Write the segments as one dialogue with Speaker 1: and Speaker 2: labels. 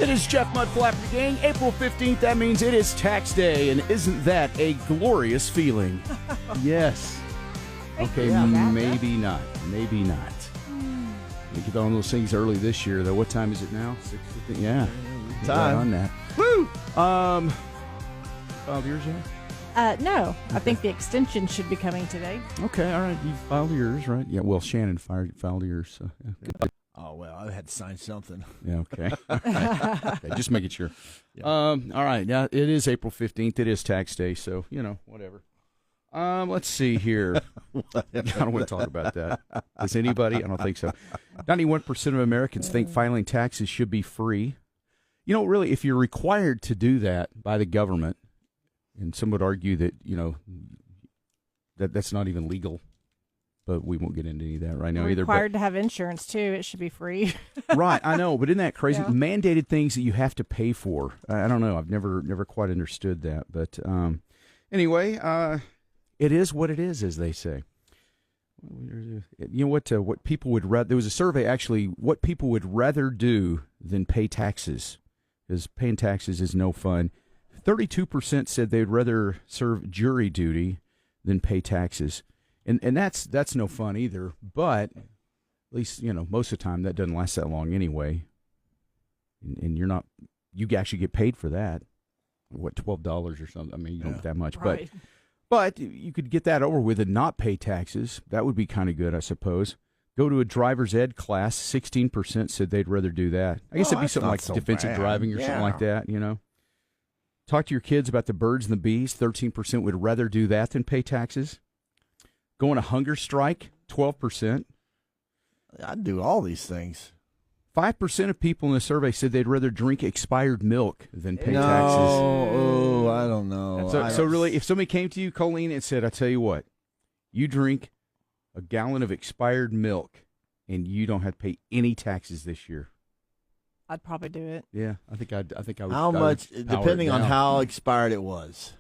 Speaker 1: It is Jeff Mudflap the Gang, April 15th. That means it is tax day, and isn't that a glorious feeling? Yes. Okay, maybe not. Maybe not. We get on those things early this year, though. What time is it now? 6:15. Yeah.
Speaker 2: Time.
Speaker 1: Right on that. Woo! 5 years yet?
Speaker 3: No. I think the extension should be coming today.
Speaker 1: Okay, all right. You filed yours, right? Yeah, well, Shannon filed yours. So, yeah.
Speaker 2: Oh, well, I had to sign something.
Speaker 1: Yeah, okay. Okay, just making sure.
Speaker 2: Yeah.
Speaker 1: All right. Yeah, it is April 15th. It is tax day, so, whatever. Let's see here. I don't want to talk about that. Does anybody? I don't think so. 91% of Americans think filing taxes should be free. Really, if you're required to do that by the government, and some would argue that, that's not even legal. But we won't get into any of that right now either.
Speaker 3: Required to have insurance, too. It should be free.
Speaker 1: Right, I know. But isn't that crazy?
Speaker 3: Yeah.
Speaker 1: Mandated things that you have to pay for. I don't know. I've never quite understood that. But anyway, it is what it is, as they say. What people would rather... There was a survey, actually, what people would rather do than pay taxes. Because paying taxes is no fun. 32% said they'd rather serve jury duty than pay taxes. And that's no fun either, but at least, most of the time that doesn't last that long anyway. And you actually get paid for that. What, $12 or something? I mean, you don't get that much.
Speaker 3: Right.
Speaker 1: But you could get that over with and not pay taxes. That would be kind of good, I suppose. Go to a driver's ed class. 16% said they'd rather do that. I guess it'd be something like defensive driving or something like that, Talk to your kids about the birds and the bees. 13% would rather do that than pay taxes. Go on a hunger strike, 12%.
Speaker 2: I'd do all these things.
Speaker 1: 5% of people in the survey said they'd rather drink expired milk than pay
Speaker 2: No,
Speaker 1: taxes.
Speaker 2: Oh, I don't know.
Speaker 1: So really, if somebody came to you, Colleen, and said, I tell you what, you drink a gallon of expired milk and you don't have to pay any taxes this year.
Speaker 3: I'd probably do it.
Speaker 1: Yeah, I think I would.
Speaker 2: How much, depending on how expired it was.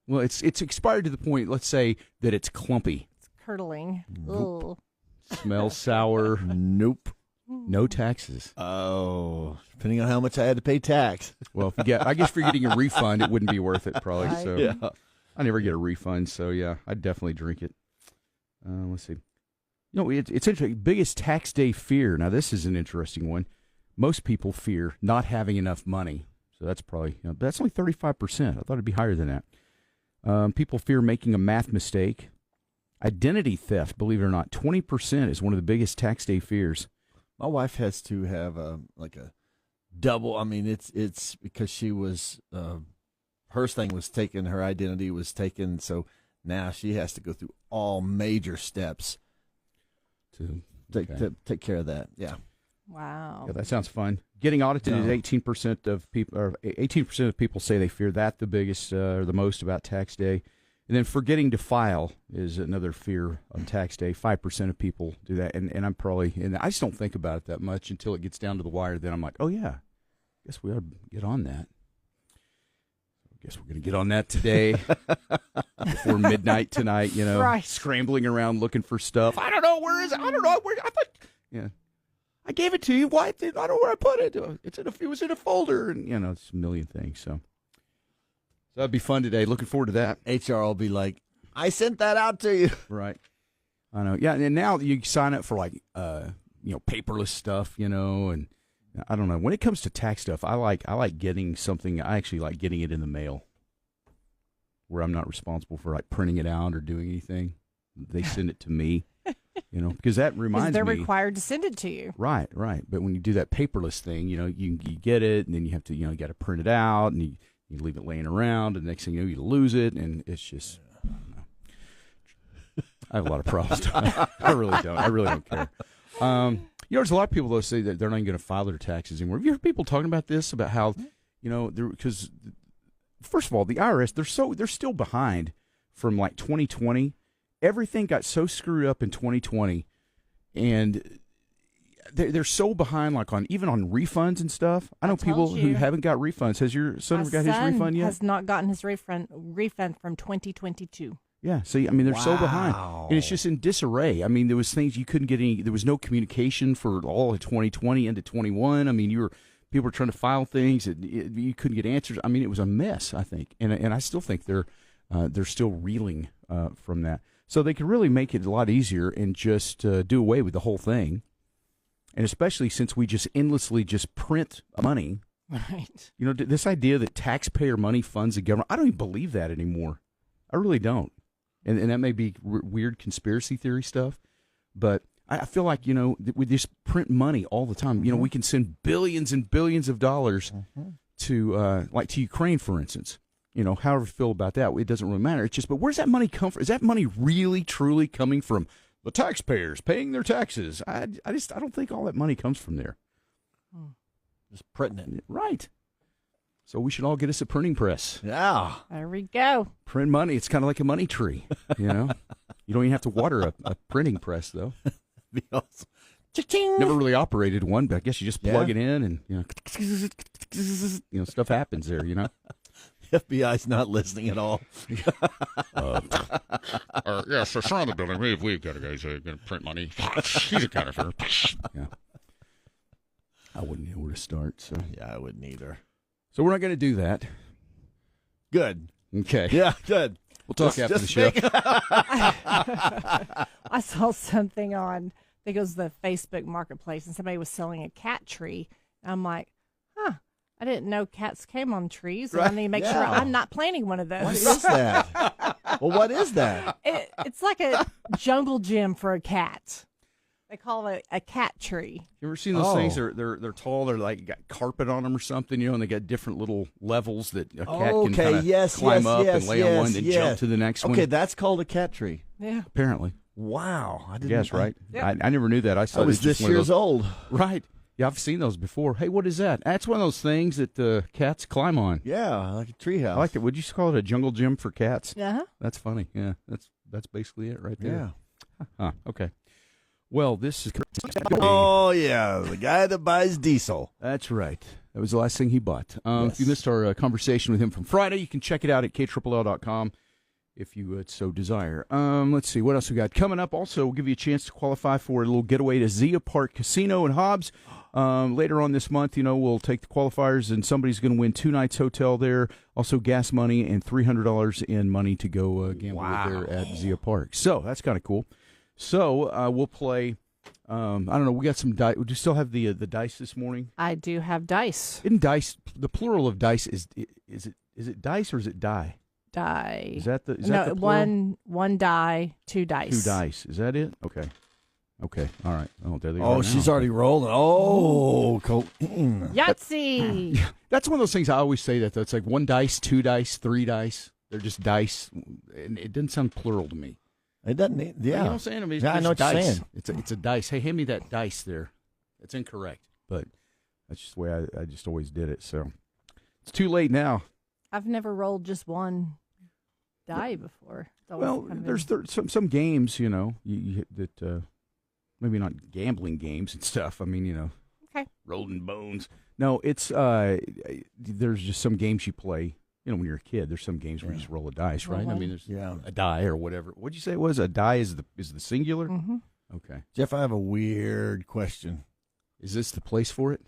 Speaker 1: Well, it's expired to the point, let's say, that it's clumpy.
Speaker 3: Curdling.
Speaker 1: Nope. Smells sour.
Speaker 2: Nope.
Speaker 1: No taxes.
Speaker 2: Oh, depending on how much I had to pay tax.
Speaker 1: Well, I guess if you're getting a refund, it wouldn't be worth it, probably.
Speaker 3: Right.
Speaker 1: So
Speaker 2: Yeah.
Speaker 1: I never get a refund, so yeah, I'd definitely drink it. Let's see. It's interesting. Biggest tax day fear. Now, this is an interesting one. Most people fear not having enough money. So that's probably, that's only 35%. I thought it'd be higher than that. People fear making a math mistake. Identity theft, believe it or not, 20% is one of the biggest tax day fears.
Speaker 2: My wife has to have a double. I mean, it's because she was her thing was taken, her identity was taken, so now she has to go through all major steps to take care of that. Yeah.
Speaker 3: Wow.
Speaker 1: Yeah, that sounds fun. Getting audited is 18% of people, or 18% of people say they fear that the biggest or the most about tax day. And then forgetting to file is another fear on tax day. 5% of people do that. And I'm probably, and I just don't think about it that much until it gets down to the wire. Then I'm like, oh, yeah, I guess we ought to get on that. I guess we're going to get on that today before midnight tonight,
Speaker 3: Right.
Speaker 1: Scrambling around looking for stuff. I don't know. Where is it? I don't know. Where? I thought, yeah. I gave it to you. Why? I don't know where I put it. It was in a folder. And, it's a million things. So that'd be fun today. Looking forward to that.
Speaker 2: HR will be like, I sent that out to you.
Speaker 1: Right. I know. Yeah, and now you sign up for paperless stuff, and I don't know. When it comes to tax stuff, I like getting something. I actually like getting it in the mail, where I'm not responsible for printing it out or doing anything. They send it to me, because that reminds me.
Speaker 3: They're required to send it to you.
Speaker 1: Right. But when you do that paperless thing, you get it, and then you have to, you got to print it out, and you leave it laying around, and the next thing you know, you lose it, and it's just, I don't know. I have a lot of problems. I really don't. I really don't care. There's a lot of people that say that they're not even going to file their taxes anymore. Have you heard people talking about this? About how, because first of all, the IRS, they're still behind from 2020. Everything got so screwed up in 2020, and they're so behind, even on refunds and stuff. I know people who haven't got refunds. Has your son ever got his refund yet?
Speaker 3: Has not gotten his refund from 2022.
Speaker 1: Yeah, see, they're so behind, and it's just in disarray. There was things you couldn't get any. There was no communication for all of 2020 into 21. People were trying to file things, and you couldn't get answers. I mean, it was a mess, I think, and I still think they're still reeling from that. So they could really make it a lot easier and just do away with the whole thing. And especially since we just endlessly just print money.
Speaker 3: Right.
Speaker 1: You know, this idea that taxpayer money funds the government, I don't even believe that anymore. I really don't. And that may be weird conspiracy theory stuff, but I feel like, you know, we just print money all the time. You know, we can send billions and billions of dollars to, like to Ukraine, for instance. You know, however you feel about that, it doesn't really matter. It's just, but where's that money come from? Is that money really, truly coming from the taxpayers paying their taxes? I don't think all that money comes from there.
Speaker 2: Just printing it.
Speaker 1: Right. So we should all get us a printing press.
Speaker 2: Yeah.
Speaker 3: There we go.
Speaker 1: Print money. It's kind of like a money tree, you know? You don't even have to water a printing press, though.
Speaker 2: Be awesome.
Speaker 1: Never really operated one, but I guess you just plug it in and, you know, stuff happens there, you know?
Speaker 2: FBI's not listening at all.
Speaker 4: Yeah, so surround the building. We've got a guy who's going to print money. He's a counterfeiter.
Speaker 1: Yeah. I wouldn't know where to start. So
Speaker 2: Yeah, I wouldn't either.
Speaker 1: So we're not going to do that.
Speaker 2: Good.
Speaker 1: Okay.
Speaker 2: Yeah, good.
Speaker 1: We'll talk after the show.
Speaker 3: I saw something on, I think it was the Facebook Marketplace, and somebody was selling a cat tree. And I'm like, I didn't know cats came on trees. And I need to make sure I'm not planting one of those.
Speaker 2: What is that? Well, what is that?
Speaker 3: It's like a jungle gym for a cat. They call it a cat tree.
Speaker 1: You ever seen those things? They're tall. They're like got carpet on them or something, you know, and they got different little levels that a cat can kind of climb up and lay on one, then jump to the next one.
Speaker 2: Okay, that's called a cat tree.
Speaker 3: Yeah.
Speaker 1: Apparently.
Speaker 2: Wow. I didn't
Speaker 1: Yes, right?
Speaker 3: Yep.
Speaker 1: I never knew that. I saw
Speaker 2: I was this years old.
Speaker 1: Right. Yeah, I've seen those before. Hey, what is that? That's one of those things that the cats climb on.
Speaker 2: Yeah, like a treehouse.
Speaker 1: I like it. Would you call it a jungle gym for cats?
Speaker 3: Uh-huh.
Speaker 1: That's funny. Yeah, that's basically it right there.
Speaker 2: Yeah.
Speaker 1: Huh. Okay. Well, this is.
Speaker 2: Oh, yeah, the guy that buys diesel.
Speaker 1: That's right. That was the last thing he bought.
Speaker 2: Yes.
Speaker 1: If you missed our conversation with him from Friday, you can check it out at KLLL.com if you would so desire. Let's see. What else we got? Coming up, also, we'll give you a chance to qualify for a little getaway to Zia Park Casino in Hobbs. Later on this month, you know, we'll take the qualifiers, and somebody's going to win 2 nights hotel there, also gas money, and $300 in money to go gamble there at Zia Park. So that's kind of cool. So we'll play. I don't know. We got some dice. Do you still have the dice this morning?
Speaker 3: I do have dice.
Speaker 1: Isn't dice the plural of dice? Is it dice or is it die?
Speaker 3: Die.
Speaker 1: Is that the
Speaker 3: no,
Speaker 1: plural?
Speaker 3: one die, 2 dice.
Speaker 1: 2 dice. Is that it? Okay. All right. Oh, there they are.
Speaker 2: Oh,
Speaker 1: now.
Speaker 2: she's already rolling. Oh,
Speaker 3: Yahtzee.
Speaker 1: That's one of those things I always say that. It's like 1 dice, 2 dice, 3 dice. They're just dice, and it doesn't sound plural to me.
Speaker 2: It doesn't. Yeah.
Speaker 1: You know what I'm saying? I mean,
Speaker 2: I know what
Speaker 1: dice.
Speaker 2: you're saying.
Speaker 1: It's a dice. Hey, hand me that dice there. That's incorrect, but that's just the way I just always did it. So it's too late now.
Speaker 3: I've never rolled just 1 die before.
Speaker 1: Well, there's some games, you know, that maybe not gambling games and stuff. I mean, you know,
Speaker 3: okay,
Speaker 1: rolling bones. No, it's there's just some games you play. You know, when you're a kid, there's some games where you just roll a dice, right? I mean, there's a die or whatever. What'd you say it was? A die is the singular?
Speaker 3: Mm-hmm.
Speaker 1: Okay.
Speaker 2: Jeff, I have a weird question.
Speaker 1: Is this the place for it?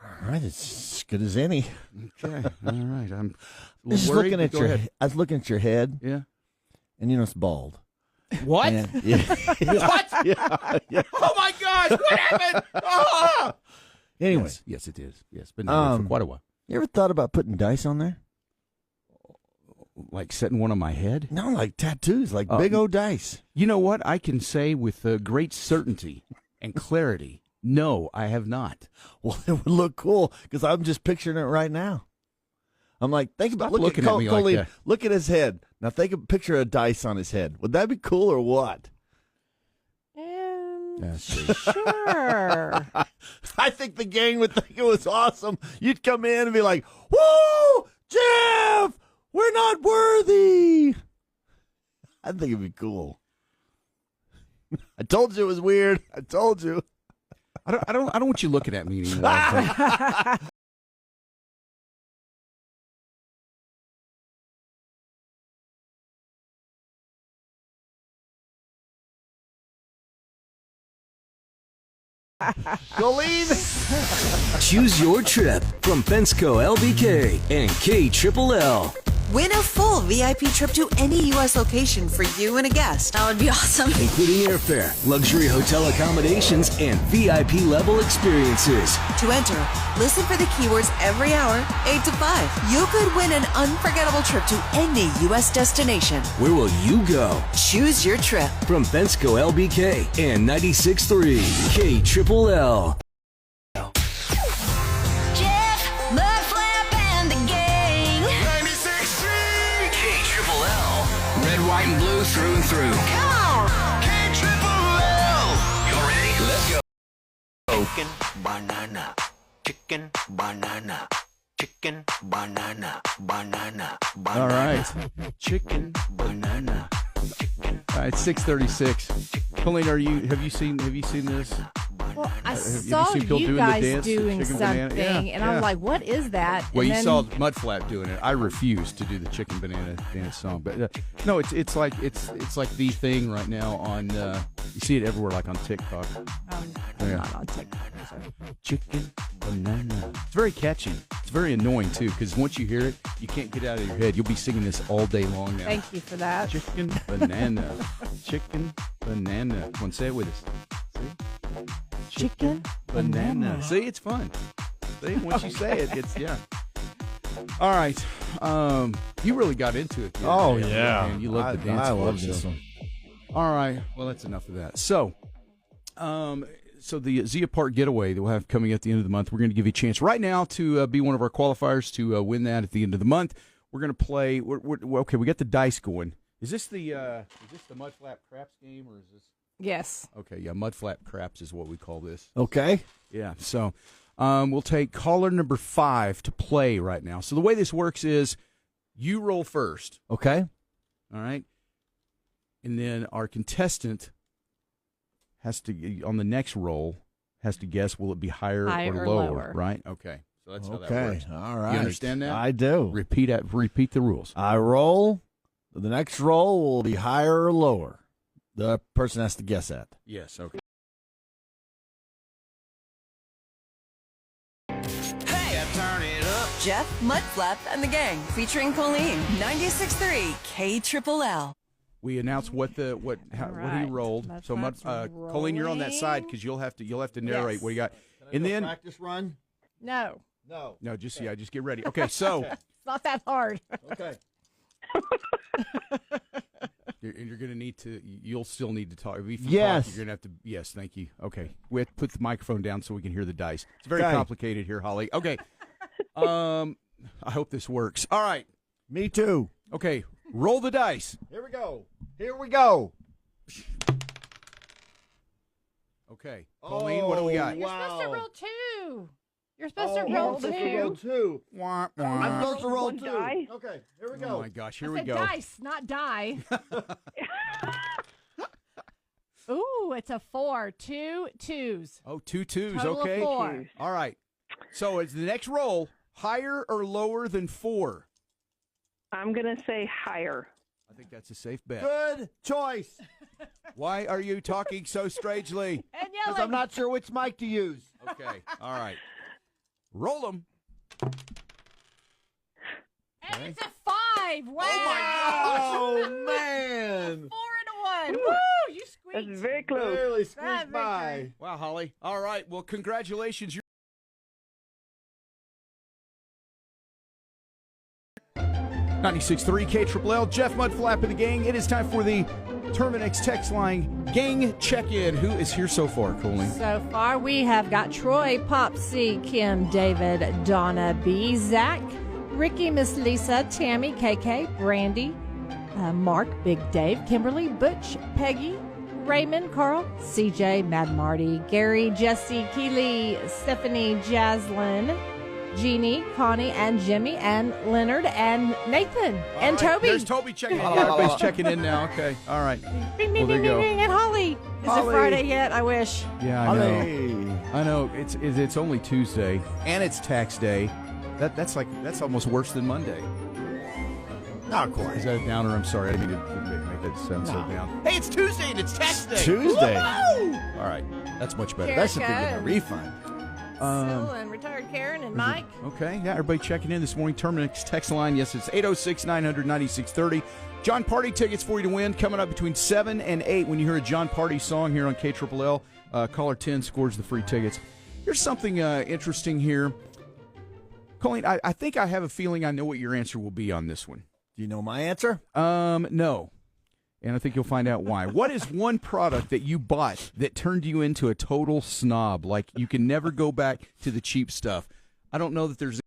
Speaker 2: All right, it's as good as any.
Speaker 1: Okay. All right. I'm a
Speaker 2: Just
Speaker 1: little worried,
Speaker 2: looking at
Speaker 1: but go ahead.
Speaker 2: I was looking at your head,
Speaker 1: Yeah.
Speaker 2: and you know it's bald.
Speaker 1: What?
Speaker 2: And, yeah.
Speaker 1: What?
Speaker 2: Yeah.
Speaker 1: Oh my gosh! What happened? Oh!
Speaker 2: Anyway,
Speaker 1: Yes, it is. Yes, been there for quite a while.
Speaker 2: you ever thought about putting dice on there?
Speaker 1: Like setting one on my head?
Speaker 2: No, like tattoos, like big old dice.
Speaker 1: You know what? I can say with great certainty and clarity, no, I have not.
Speaker 2: Well, it would look cool because I'm just picturing it right now. I'm like, think about
Speaker 1: Stop looking at me like that.
Speaker 2: Look at his head. Now think of picture a dice on his head. Would that be cool or what?
Speaker 3: Sure.
Speaker 2: I think the gang would think it was awesome. You'd come in and be like, "Whoa, Jeff, we're not worthy." I think it'd be cool. I told you it was weird. I told you.
Speaker 1: I don't want you looking at me anymore.
Speaker 2: Colleen.
Speaker 5: Choose your trip from Fensco LBK and KLLL.
Speaker 6: Win a full VIP trip to any U.S. location for you and a guest. That would be awesome.
Speaker 5: Including airfare, luxury hotel accommodations, and VIP level experiences.
Speaker 6: To enter, listen for the keywords every hour, 8 to 5. You could win an unforgettable trip to any U.S. destination.
Speaker 5: Where will you go?
Speaker 6: Choose your trip.
Speaker 5: From Fensco LBK and 96.3 KLLL.
Speaker 7: Jeff, Mudflap and the Gang.
Speaker 5: 96.3 KLLL. Red, white, and blue through and through.
Speaker 7: Come on.
Speaker 5: KLLL. You ready? Let's go.
Speaker 8: Chicken, banana, chicken, banana, chicken, banana, banana, banana.
Speaker 1: All right. Chicken, banana. All right, 6:36. Colleen, have you seen this?
Speaker 3: Well, I
Speaker 1: you
Speaker 3: saw
Speaker 1: seen people
Speaker 3: you
Speaker 1: doing the
Speaker 3: guys
Speaker 1: dance, the
Speaker 3: doing
Speaker 1: chicken
Speaker 3: something,
Speaker 1: banana? Yeah,
Speaker 3: and
Speaker 1: yeah.
Speaker 3: I'm like, what is that?
Speaker 1: Well,
Speaker 3: and
Speaker 1: you
Speaker 3: then,
Speaker 1: saw Mudflap doing it. I refuse to do the chicken banana dance song, but no, it's like the thing right now on. You see it everywhere, like on TikTok.
Speaker 3: I'm not on TikTok. So.
Speaker 1: Chicken banana. It's very catchy. It's very annoying too, because once you hear it, you can't get it out of your head. You'll be singing this all day long now.
Speaker 3: Thank you for that.
Speaker 1: Chicken banana. Chicken banana. Come on, say it with us. See?
Speaker 3: Chicken banana.
Speaker 1: See, it's fun. See, once you say it, it's yeah. All right. You really got into it. The other day, man. You love the dance.
Speaker 2: I
Speaker 1: floor,
Speaker 2: love this one.
Speaker 1: All right. Well, that's enough of that. So, the Zia Park getaway that we'll have coming at the end of the month, we're going to give you a chance right now to be one of our qualifiers to win that at the end of the month. We're going to play. Okay, we got the dice going. Is this the Mudflap Craps game, or is this?
Speaker 3: Yes.
Speaker 1: Okay, yeah, Mudflap Craps is what we call this.
Speaker 2: Okay.
Speaker 1: Yeah, so we'll take caller number 5 to play right now. So the way this works is you roll first.
Speaker 2: Okay.
Speaker 1: All right? And then our contestant has to, on the next roll, has to guess, will it be higher or lower, right? Okay. So that's how that works.
Speaker 2: All right.
Speaker 1: You understand that?
Speaker 2: I do.
Speaker 1: Repeat the rules.
Speaker 2: I roll. The next roll will be higher or lower. The person has to guess that.
Speaker 1: Yes, okay.
Speaker 6: Hey, turn it up. Jeff, Mudflap, and the Gang, featuring Colleen, 96.3 KLLL.
Speaker 1: We announce what he
Speaker 3: right.
Speaker 1: rolled.
Speaker 3: Mudflap's
Speaker 1: Colleen, you're on that side because you'll have to narrate
Speaker 3: Yes.
Speaker 1: what you got.
Speaker 2: Can I do a practice run?
Speaker 3: No.
Speaker 1: No, just get ready. Okay, so
Speaker 3: It's not that hard.
Speaker 2: Okay.
Speaker 1: you're going to need to. You'll still need to talk. If you
Speaker 2: Yes.
Speaker 1: talk, you're going to have to. Yes, thank you. Okay, we have to put the microphone down so we can hear the dice. It's very
Speaker 2: Okay.
Speaker 1: complicated here, Holly. Okay. I hope this works. All right.
Speaker 2: Me too.
Speaker 1: Okay, roll the dice.
Speaker 2: Here we go.
Speaker 1: Okay, Colleen, what do we got?
Speaker 3: You're supposed to roll 2. You're supposed to roll 2.
Speaker 2: two.
Speaker 1: Wah, wah.
Speaker 2: I'm supposed to roll
Speaker 9: One
Speaker 2: two.
Speaker 9: die.
Speaker 2: Okay, here we
Speaker 1: Oh
Speaker 2: go.
Speaker 1: my gosh,
Speaker 3: I
Speaker 1: here we
Speaker 3: said
Speaker 1: go.
Speaker 3: dice, not die. Ooh, it's a 4. 2 twos.
Speaker 1: Oh, 2 twos.
Speaker 3: Total
Speaker 1: Okay.
Speaker 3: of 4.
Speaker 1: All right. So is the next roll higher or lower than 4?
Speaker 9: I'm going to say higher.
Speaker 1: I think that's a safe bet.
Speaker 2: Good choice.
Speaker 1: Why are you talking so strangely?
Speaker 3: And
Speaker 2: Because
Speaker 3: yelling.
Speaker 2: I'm not sure which mic to use.
Speaker 1: Okay. All right. Roll them.
Speaker 3: And it's a 5. Wow.
Speaker 2: Oh, man.
Speaker 3: 4 and a 1. Woo, you
Speaker 9: That's
Speaker 3: squeaked.
Speaker 9: very close.
Speaker 2: Barely
Speaker 3: That
Speaker 2: squeezed by.
Speaker 3: victory.
Speaker 1: Wow, Holly. All right. Well, congratulations. 96.3 KLLL, Jeff Mudflap and the Gang. It is time for the Terminix text line gang check-in. Who is here so far, Colleen?
Speaker 3: So far, we have got Troy, Popsy, Kim, David, Donna, B, Zach, Ricky, Miss Lisa, Tammy, KK, Brandy, Mark, Big Dave, Kimberly, Butch, Peggy, Raymond, Carl, CJ, Mad Marty, Gary, Jesse, Keely, Stephanie, Jaslyn, Jeannie, Connie, and Jimmy, and Leonard, and Nathan, and
Speaker 1: All right,
Speaker 3: Toby.
Speaker 1: There's Toby checking in. Everybody's checking in now. Okay. All right.
Speaker 3: Bing,
Speaker 1: Well,
Speaker 3: bing,
Speaker 1: there you
Speaker 3: bing,
Speaker 1: go.
Speaker 3: bing, bing, and Holly. Is
Speaker 2: Holly.
Speaker 3: it Friday yet? I wish.
Speaker 1: Yeah, I know.
Speaker 2: Holly.
Speaker 1: I know. It's only Tuesday, and it's tax day. That's almost worse than Monday.
Speaker 2: Not quite.
Speaker 1: Is that a downer? I'm sorry. I didn't mean to make that sound so
Speaker 2: No.
Speaker 1: down. Hey, it's Tuesday and it's tax day.
Speaker 2: Tuesday.
Speaker 1: Woo! All right. That's much better.
Speaker 2: That should be a refund.
Speaker 3: Syl and retired Karen and Mike.
Speaker 1: Okay, yeah, everybody checking in this morning. Terminix text line, yes, it's 806-900-9630. John Party tickets for you to win coming up between 7 and 8 when you hear a John Party song here on KLLL. Caller 10 scores the free tickets. Here's something interesting here. Colleen, I think I have a feeling I know what your answer will be on this one.
Speaker 2: Do you know my answer?
Speaker 1: No. And I think you'll find out why. What is one product that you bought that turned you into a total snob? Like you can never go back to the cheap stuff. I don't know that there's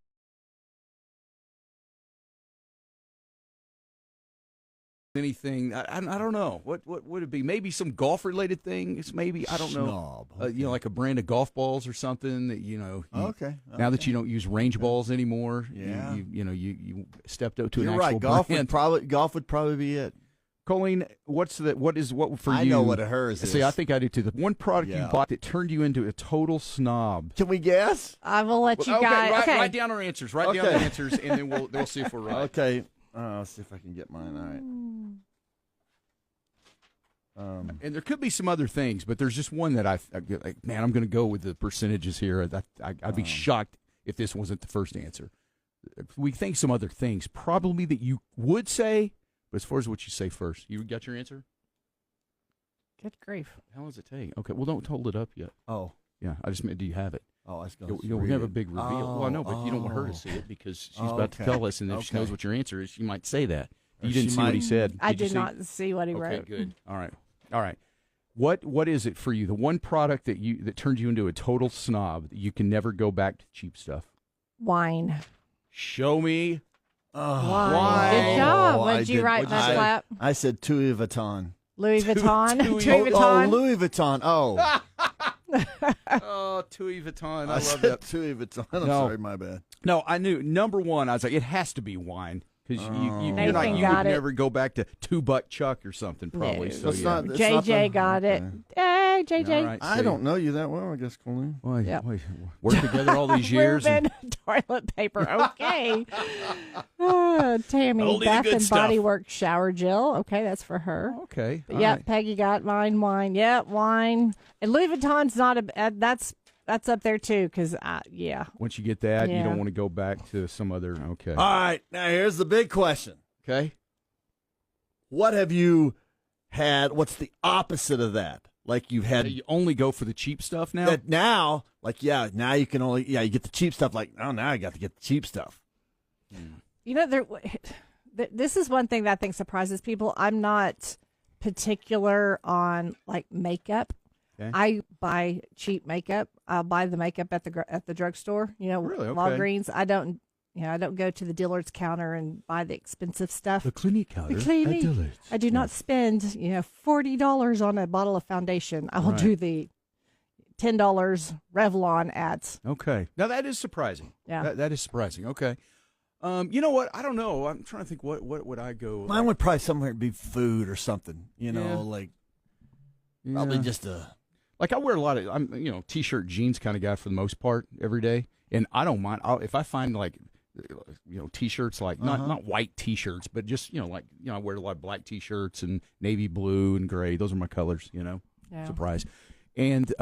Speaker 1: anything. I don't know. What would it be? Maybe some golf related things. Maybe I don't know.
Speaker 2: Snob. Okay.
Speaker 1: Like a brand of golf balls or something that
Speaker 2: Okay.
Speaker 1: Now that you don't use range balls anymore.
Speaker 2: Yeah.
Speaker 1: You stepped up to
Speaker 2: You're
Speaker 1: an actual
Speaker 2: right. Golf
Speaker 1: brand.
Speaker 2: would probably be it.
Speaker 1: Colleen, what for you?
Speaker 2: I know what hers is.
Speaker 1: See, I think I do too. The one product you bought that turned you into a total snob.
Speaker 2: Can we guess?
Speaker 3: I will let you guys. Okay.
Speaker 1: Write down our answers. Write down the answers, and then we'll see if we're right.
Speaker 2: Okay. Let's see if I can get mine. All right.
Speaker 1: And there could be some other things, but there's just one that I'm going to go with the percentages here. I'd be shocked if this wasn't the first answer. We think some other things, probably that you would say. But as far as what you say first, you got your answer?
Speaker 3: Good grief.
Speaker 1: How long does it take? Okay, well, don't hold it up yet.
Speaker 2: Oh.
Speaker 1: Yeah, I just meant, do you have it?
Speaker 2: Oh, I was going to
Speaker 1: We're going to have a big reveal. Well, I know, but you don't want her to see it because she's about to tell us, and if she knows what your answer is, she might say that. You didn't see what he said.
Speaker 3: I did not see what he wrote.
Speaker 1: Okay, good. All right. What is it for you? The one product that turned you into a total snob that you can never go back to cheap stuff?
Speaker 3: Wine.
Speaker 1: Show me.
Speaker 3: Wine. Good job. What did you write, Mudflap?
Speaker 2: I said Louis Vuitton.
Speaker 3: Louis Vuitton.
Speaker 1: Louis
Speaker 3: Vuitton.
Speaker 2: Oh, Louis Vuitton. Oh.
Speaker 1: Oh, Louis Vuitton. I
Speaker 2: love
Speaker 1: said
Speaker 2: that. Louis Vuitton. I'm sorry, my bad.
Speaker 1: No, I knew. Number one, I was like, it has to be wine. Because you would never go back to $2 Chuck or something, probably.
Speaker 3: No.
Speaker 1: So,
Speaker 2: It's not
Speaker 3: JJ got it. Hey, JJ.
Speaker 1: Right,
Speaker 2: I don't know you that well, I guess, Colleen.
Speaker 1: Well, worked together all these years.
Speaker 3: Toilet paper. Okay. Tammy,
Speaker 1: Only the
Speaker 3: Bath
Speaker 1: good
Speaker 3: and
Speaker 1: stuff.
Speaker 3: Body Works shower gel. Okay, that's for her.
Speaker 1: Okay.
Speaker 3: But yeah, Peggy got mine. Wine. Yeah, wine. And Louis Vuitton's not that's up there too. Because
Speaker 1: Once you get that, you
Speaker 3: Yeah.
Speaker 1: don't want to go back to some other. Okay.
Speaker 2: All right, now here's the big question.
Speaker 1: Okay.
Speaker 2: What have you had? What's the opposite of that? Like you've had
Speaker 1: You only go for the cheap stuff now.
Speaker 2: that now, now you can only you get the cheap stuff. Like, oh, now I got to get the cheap stuff.
Speaker 3: You know, this is one thing that I think surprises people. I'm not particular on like makeup.
Speaker 1: Okay.
Speaker 3: I buy cheap makeup. I'll buy the makeup at the drugstore. You know,
Speaker 1: Really? Okay.
Speaker 3: Walgreens. I don't go to the dealer's counter and buy the expensive stuff.
Speaker 1: The Clinique counter.
Speaker 3: The Clinique.
Speaker 1: at Dillard's.
Speaker 3: I do not spend $40 on a bottle of foundation. I will do the $10 Revlon ads.
Speaker 1: Okay. Now that is surprising.
Speaker 3: Yeah.
Speaker 1: That is surprising. Okay. You know what? I don't know. I'm trying to think. What would I go?
Speaker 2: Mine would probably somewhere be food or something.
Speaker 1: Yeah.
Speaker 2: Probably just a.
Speaker 1: Like I wear a lot of t-shirt jeans kind of guy for the most part every day, and I don't mind if I find like t-shirts like not white t-shirts, but just I wear a lot of black t-shirts and navy blue and gray. Those are my colors.
Speaker 3: Yeah.
Speaker 1: Surprise. And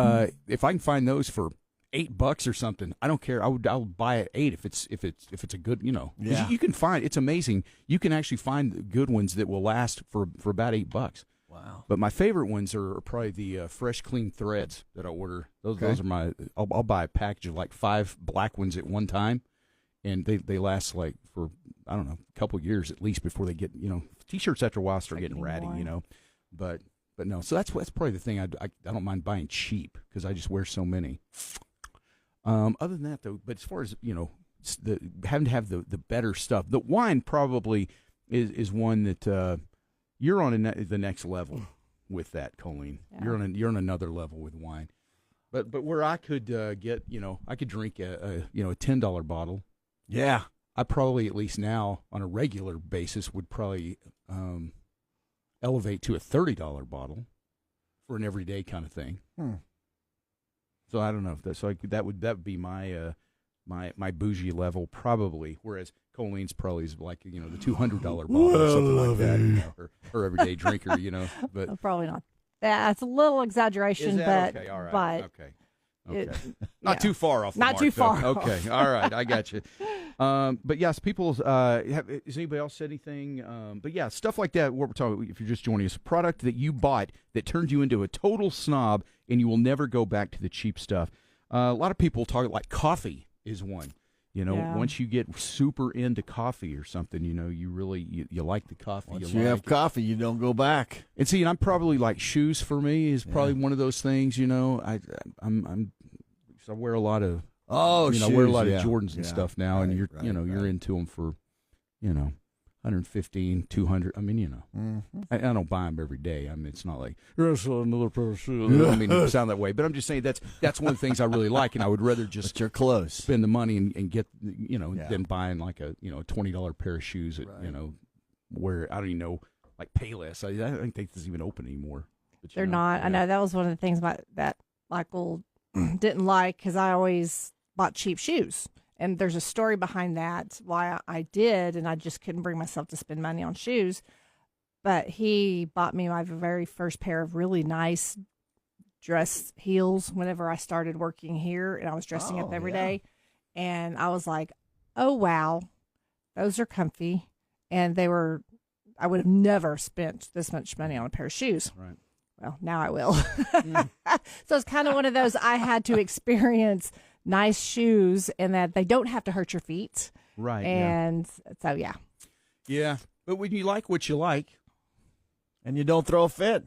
Speaker 1: if I can find those for $8 or something, I don't care. I'll buy it $8 if it's a good 'cause
Speaker 2: Yeah.
Speaker 1: You can find it's amazing. You can actually find good ones that will last for about $8.
Speaker 2: Wow.
Speaker 1: But my favorite ones are probably the fresh, clean threads that I order. Those are my. I'll buy a package of like 5 black ones at one time, and they last like for I don't know a couple of years at least before they get t-shirts after a while start getting ratty. But no. So that's probably the thing. I don't mind buying cheap because I just wear so many. Other than that though, but as far as having to have the better stuff, the wine probably is one that. You're on the next level with that, Colleen. Yeah. You're on another level with wine, but where I could get I could drink a $10 bottle.
Speaker 2: Yeah,
Speaker 1: I probably at least now on a regular basis would probably elevate to a $30 bottle for an everyday kind of thing. So I don't know if that would be my my bougie level probably, whereas Colleen's probably is like the $200 bottle or something like that, her everyday drinker, but
Speaker 3: probably not That's a little exaggeration,
Speaker 1: Is that?
Speaker 3: but
Speaker 1: Okay, all right.
Speaker 3: but
Speaker 1: Okay.
Speaker 3: it-
Speaker 1: Not
Speaker 3: yeah.
Speaker 1: too far off. The
Speaker 3: Not
Speaker 1: mark,
Speaker 3: too
Speaker 1: though.
Speaker 3: far
Speaker 1: Okay. All right. I got you. But yes, people. Has anybody else said anything? But yeah, stuff like that. What we're talking. If you're just joining us, a product that you bought that turned you into a total snob, and you will never go back to the cheap stuff. A lot of people talk like coffee is one.
Speaker 3: Yeah.
Speaker 1: Once you get super into coffee or something, you really you like the coffee.
Speaker 2: Once
Speaker 1: you
Speaker 2: you
Speaker 1: like
Speaker 2: have
Speaker 1: it.
Speaker 2: coffee, you don't go back.
Speaker 1: And see, and I'm probably like shoes for me is probably one of those things. I wear a lot of I wear a lot of Jordans and stuff now, and you're into them for 115, 200. I mean, I don't buy them every day. I mean, it's not like here's another pair of shoes. I mean, it sound that way, but I'm just saying that's one of the things I really like, and I would rather just
Speaker 2: your clothes,
Speaker 1: spend the money and get than buying like a $20 pair of shoes at where I don't even know, like Payless. I don't think this is even open anymore. But,
Speaker 3: they're not. Yeah. I know that was one of the things that Michael didn't like, because I always bought cheap shoes. And there's a story behind that, why I did, and I just couldn't bring myself to spend money on shoes. But he bought me my very first pair of really nice dress heels whenever I started working here, and I was dressing up every day. And I was like, oh, wow, those are comfy. And I would have never spent this much money on a pair of shoes.
Speaker 1: Right.
Speaker 3: Well, now I will. So it's kind of one of those, I had to experience nice shoes and that they don't have to hurt your feet.
Speaker 1: Right.
Speaker 3: And so, yeah.
Speaker 1: Yeah. But when you like what you like
Speaker 2: and you don't throw a fit,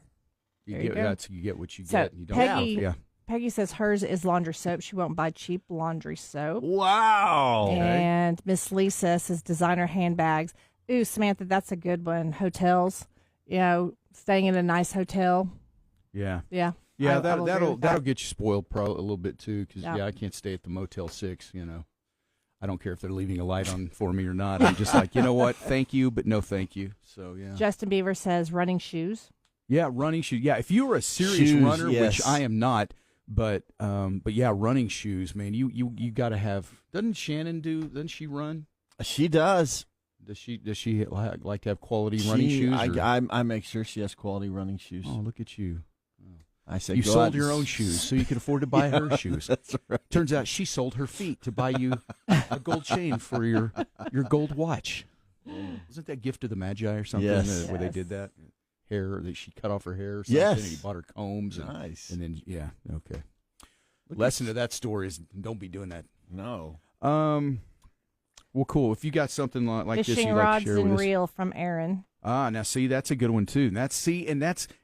Speaker 1: you get what you
Speaker 3: so
Speaker 1: get. And you don't
Speaker 3: Peggy says hers is laundry soap. She won't buy cheap laundry soap.
Speaker 2: Wow.
Speaker 3: And Miss Lisa says designer handbags. Ooh, Samantha, that's a good one. Hotels, staying in a nice hotel.
Speaker 1: Yeah.
Speaker 3: Yeah.
Speaker 1: Yeah, that'll get you spoiled a little bit too, because I can't stay at the Motel 6. I don't care if they're leaving a light on for me or not. I'm just like, you know what? Thank you, but no, thank you. So yeah.
Speaker 3: Justin Beaver says running shoes.
Speaker 1: Yeah, running shoes. Yeah, if you were a serious runner, which I am not, but yeah, running shoes, man. You got to have. Doesn't Shannon do? Doesn't she run?
Speaker 2: She does.
Speaker 1: Does she like to have quality running shoes?
Speaker 2: I make sure she has quality running shoes.
Speaker 1: Oh, look at you.
Speaker 2: I said,
Speaker 1: you sold your own shoes so you could afford to buy her shoes.
Speaker 2: That's right.
Speaker 1: Turns out she sold her feet to buy you a gold chain for your gold watch. Wasn't that Gift of the Magi or something?
Speaker 2: Yes.
Speaker 1: Where they did that? Hair, that she cut off her hair or something.
Speaker 2: Yes.
Speaker 1: And he bought her combs.
Speaker 2: Nice.
Speaker 1: And then, okay. Lesson to that story is don't be doing that.
Speaker 2: No.
Speaker 1: Well, cool. If you got something like this
Speaker 3: Fishing
Speaker 1: you'd like
Speaker 3: rods
Speaker 1: to share with
Speaker 3: and
Speaker 1: us.
Speaker 3: reel from Aaron.
Speaker 1: Now see, that's a good one too. And that's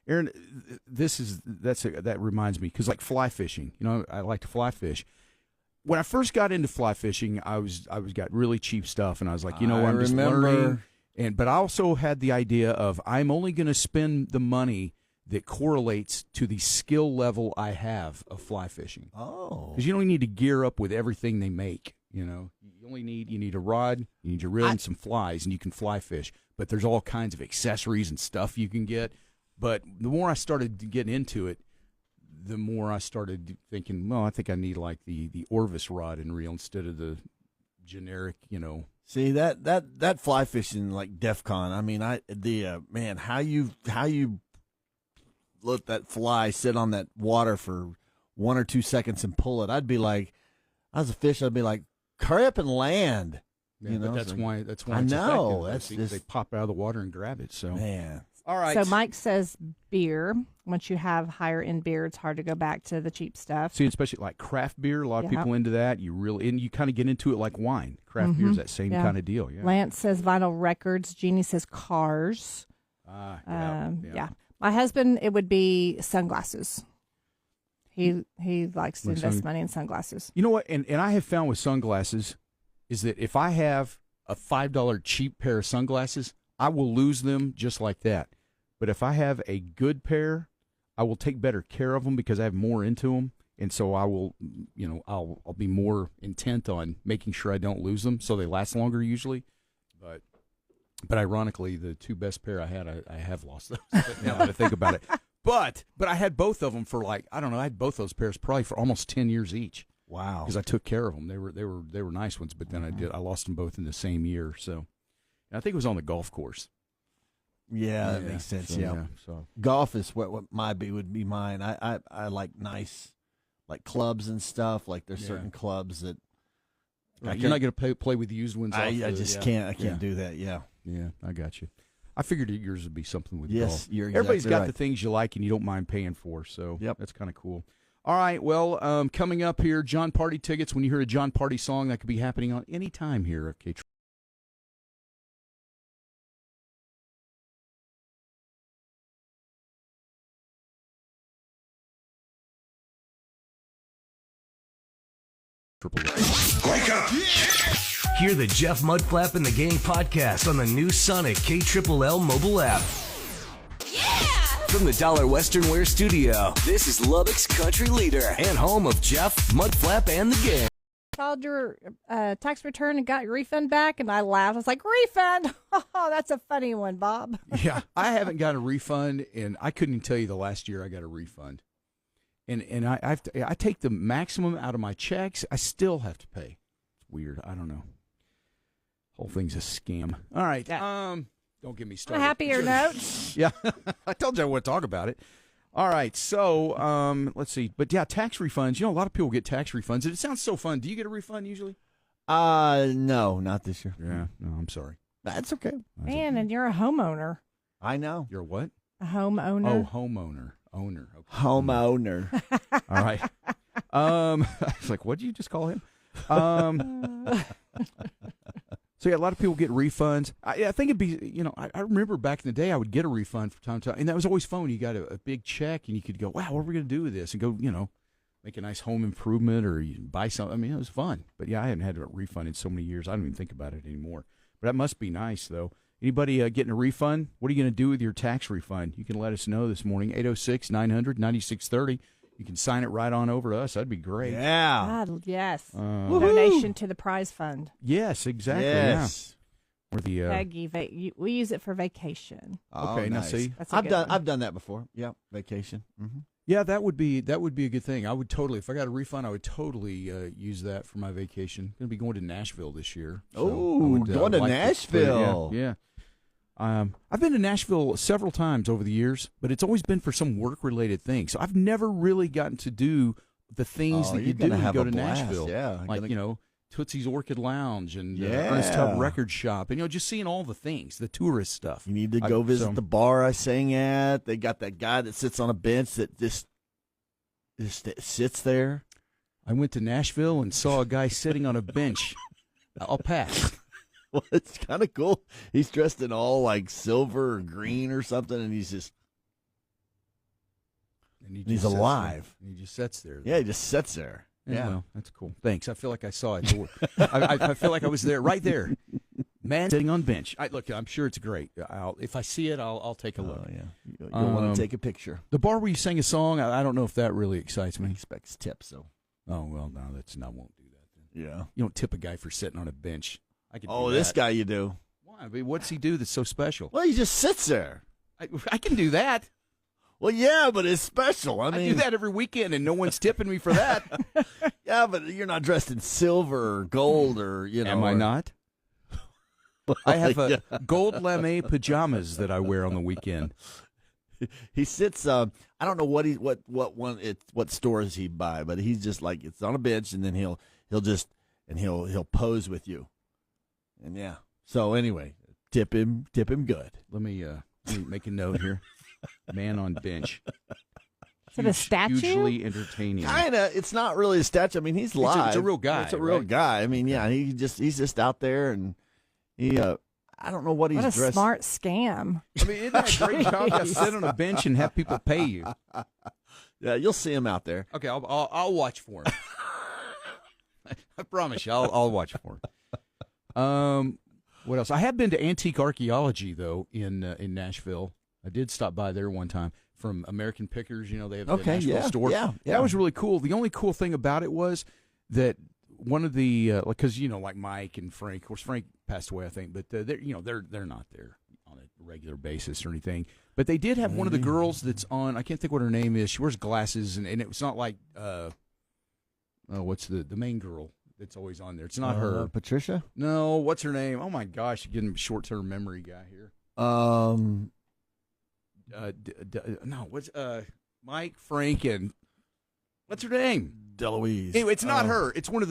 Speaker 1: Aaron. That reminds me, because like fly fishing, I like to fly fish. When I first got into fly fishing, I got really cheap stuff, and I was like, I'm just learning. But I also had the idea of I'm only going to spend the money that correlates to the skill level I have of fly fishing.
Speaker 2: Oh,
Speaker 1: because you don't need to gear up with everything they make. You need a rod, you need your reel and some flies, and you can fly fish. But there's all kinds of accessories and stuff you can get. But the more I started getting into it, the more I started thinking, well, I think I need like the Orvis rod and reel instead of the generic,
Speaker 2: See that fly fishing like DEF CON. I mean, man, how you let that fly sit on that water for 1 or 2 seconds and pull it. I'd be like, as a fish, I'd be like, hurry up and land.
Speaker 1: Yeah, but that's why
Speaker 2: I know.
Speaker 1: That's they pop out of the water and grab it. So
Speaker 2: man.
Speaker 1: All right.
Speaker 3: So Mike says beer. Once you have higher end beer, it's hard to go back to the cheap stuff.
Speaker 1: See, especially like craft beer, a lot of people into that. You kind of get into it like wine. Craft beer is that same kind of deal. Yeah.
Speaker 3: Lance says vinyl records. Jeannie says cars.
Speaker 1: Yeah.
Speaker 3: My husband, it would be sunglasses. He likes to invest money in sunglasses.
Speaker 1: You know what? And I have found with sunglasses is that if I have a $5 cheap pair of sunglasses, I will lose them just like that. But if I have a good pair, I will take better care of them because I have more into them. And so I will, I'll be more intent on making sure I don't lose them so they last longer usually. But ironically, the two best pair I had, I have lost those. Now that I think about it. But I had both of them for I had both those pairs probably for almost 10 years each.
Speaker 2: Wow.
Speaker 1: Because I took care of them. They were nice ones, but then I lost them both in the same year. So, and I think it was on the golf course.
Speaker 2: Yeah, that makes sense. Yeah.
Speaker 1: So
Speaker 2: Golf is what would be mine. I like nice, like clubs and stuff. Like there's certain clubs that
Speaker 1: right, you're not going to play with used ones.
Speaker 2: I just can't. I can't do that. Yeah.
Speaker 1: Yeah, I got you. I figured yours would be something with
Speaker 2: yes,
Speaker 1: golf.
Speaker 2: You're exactly
Speaker 1: Everybody's got
Speaker 2: right.
Speaker 1: the things you like and you don't mind paying for, so
Speaker 2: yep.
Speaker 1: That's kind of cool. All right, well, coming up here, John Party tickets. When you hear a John Party song, that could be happening on any time here at K.
Speaker 5: Wake up! Hear the Jeff Mudflap and the Gang podcast on the new Sonic KLLL mobile app. From the Dollar Western Wear studio, this is Lubbock's country leader and home of Jeff, Mudflap, and the Gang.
Speaker 3: Filed your tax return and got your refund back, and I laughed. I was like, refund? Oh, that's a funny one, Bob.
Speaker 1: Yeah, I haven't got a refund, and I couldn't even tell you the last year I got a refund. And I take the maximum out of my checks. I still have to pay. It's weird. I don't know. Whole thing's a scam. All right. Don't get me started.
Speaker 3: A happier note.
Speaker 1: Yeah, I told you I would talk about it. All right, so let's see. But yeah, tax refunds. You know, a lot of people get tax refunds, and it sounds so fun. Do you get a refund usually?
Speaker 2: No, not this year.
Speaker 1: Yeah, no, I'm sorry.
Speaker 2: That's okay.
Speaker 3: Man, and you're a homeowner.
Speaker 2: I know.
Speaker 1: You're what?
Speaker 3: A homeowner.
Speaker 1: Oh, homeowner. Owner. Okay.
Speaker 2: Homeowner.
Speaker 1: All right. I was like, what did you just call him? So yeah, a lot of people get refunds. I think it'd be, you know, I remember back in the day I would get a refund from time to time, and that was always fun. You got a big check, and you could go, wow, what are we going to do with this? And go, you know, make a nice home improvement or you buy something. I mean, it was fun. But yeah, I haven't had a refund in so many years. I don't even think about it anymore. But that must be nice, though. Anybody getting a refund? What are you going to do with your tax refund? You can let us know this morning, 806-900-9630. You can sign it right on over to us. That'd be great.
Speaker 2: Yeah.
Speaker 3: God, yes. Donation to the prize fund.
Speaker 1: Yes, exactly.
Speaker 2: Yes.
Speaker 1: Yeah. Or the
Speaker 3: Peggy, we use it for vacation.
Speaker 1: okay, now see.
Speaker 3: That's a
Speaker 2: I've
Speaker 3: good
Speaker 2: done
Speaker 3: one.
Speaker 2: I've done that before. Yeah, vacation. Mm-hmm.
Speaker 1: Yeah, that would be a good thing. I would totally, if I got a refund, I would totally use that for my vacation. Going to be going to Nashville this year. So
Speaker 2: going to Nashville.
Speaker 1: Yeah. I've been to Nashville several times over the years, but it's always been for some work-related thing. So I've never really gotten to do the things that you do when you go to Nashville.
Speaker 2: Yeah,
Speaker 1: like, you know, Tootsie's Orchid Lounge and Ernest Tubb Record Shop, and, you know, just seeing all the things, the tourist stuff.
Speaker 2: You need to go visit the bar I sang at. They got that guy that sits on a bench that just sits there.
Speaker 1: I went to Nashville and saw a guy sitting on a bench. I'll pass.
Speaker 2: Well, it's kind of cool. He's dressed in all like silver or green or something, and he's just he's alive.
Speaker 1: He just sits there.
Speaker 2: Yeah, he just sits there. Yeah,
Speaker 1: well, that's cool. Thanks. I feel like I saw it. I feel like I was there, right there. Man sitting on bench. Look, I'm sure it's great. If I see it, I'll take a look.
Speaker 2: Oh, yeah. You'll want to take a picture.
Speaker 1: The bar where you sang a song, I don't know if that really excites me.
Speaker 2: He expects tips, so.
Speaker 1: Oh, well, no, I won't do that then.
Speaker 2: Yeah.
Speaker 1: You don't tip a guy for sitting on a bench. I could
Speaker 2: do
Speaker 1: that.
Speaker 2: This guy you do.
Speaker 1: Why? I mean, what's he do that's so special?
Speaker 2: Well, he just sits there.
Speaker 1: I can do that.
Speaker 2: Well, yeah, but it's special. I
Speaker 1: do that every weekend, and no one's tipping me for that.
Speaker 2: Yeah, but you're not dressed in silver or gold or, you know.
Speaker 1: Am I not? I have gold lame pajamas that I wear on the weekend.
Speaker 2: He sits. I don't know what stores he buy, but he's just like it's on a bench, and then he'll pose with you, and yeah. So anyway, tip him good.
Speaker 1: Let me make a note here. Man on bench.
Speaker 3: Is it a statue?
Speaker 1: Hugely entertaining.
Speaker 2: Kinda. It's not really a statue. I mean, he's live.
Speaker 1: It's a real guy.
Speaker 2: It's a real guy. I mean, yeah. He's just out there, and he. I don't know what he's dressed.
Speaker 3: What a smart scam.
Speaker 1: I mean, isn't that a great job to sit on a bench and have people pay you?
Speaker 2: Yeah, you'll see him out there.
Speaker 1: Okay, I'll watch for him. I promise you, I'll watch for him. What else? I have been to Antique Archaeology though in Nashville. I did stop by there one time from American Pickers. You know, they have the Nashville store.
Speaker 2: Yeah.
Speaker 1: That was really cool. The only cool thing about it was that one of the because you know, like Mike and Frank. Of course, Frank passed away, I think, but they're not there on a regular basis or anything. But they did have one of the girls that's on. I can't think what her name is. She wears glasses, and it was not like what's the main girl that's always on there? It's not her.
Speaker 2: Patricia?
Speaker 1: No, what's her name? Oh my gosh, getting short-term memory guy here. no, what's Mike, Frank, and what's her name?
Speaker 2: Deloise.
Speaker 1: Anyway, it's not her. It's one of